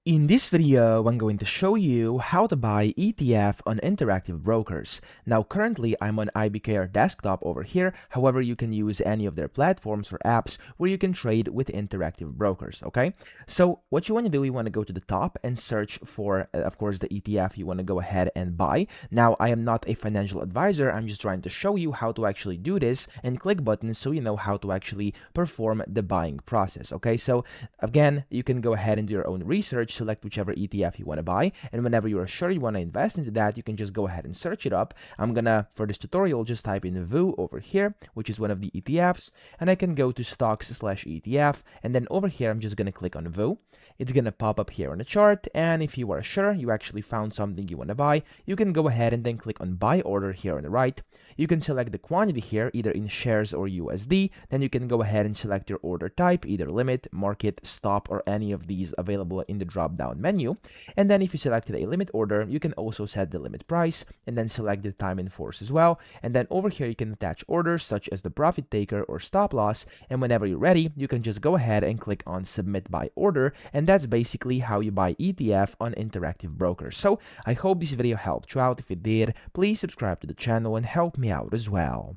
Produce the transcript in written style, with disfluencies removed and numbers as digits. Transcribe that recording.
In this video, I'm going to show you how to buy ETF on interactive brokers. Now, currently, I'm on IBKR desktop over here. However, you can use any of their platforms or apps where you can trade with interactive brokers, okay? So what you want to do, you want to go to the top and search for, of course, the ETF you want to go ahead and buy. Now, I am not a financial advisor. I'm just trying to show you how to actually do this and click buttons so you know how to actually perform the buying process, okay? So again, you can go ahead and do your own research, select whichever ETF you want to buy, and whenever you are sure you want to invest into that, you can just go ahead and search it up. I'm gonna, for this tutorial, just type in VU over here, which is one of the ETFs, and I can go to stocks/ETF, and then over here, I'm just gonna click on VU. It's gonna pop up here on the chart, and if you are sure you actually found something you want to buy, you can go ahead and then click on buy order here on the right. You can select the quantity here, either in shares or USD. Then you can go ahead and select your order type, either limit, market, stop, or any of these available in the drop down menu. And then if you selected a limit order, you can also set the limit price and then select the time in force as well. And then over here, you can attach orders such as the profit taker or stop loss. And whenever you're ready, you can just go ahead and click on submit by order. And that's basically how you buy ETF on interactive brokers. So I hope this video helped you out. If it did, please subscribe to the channel and help me out as well.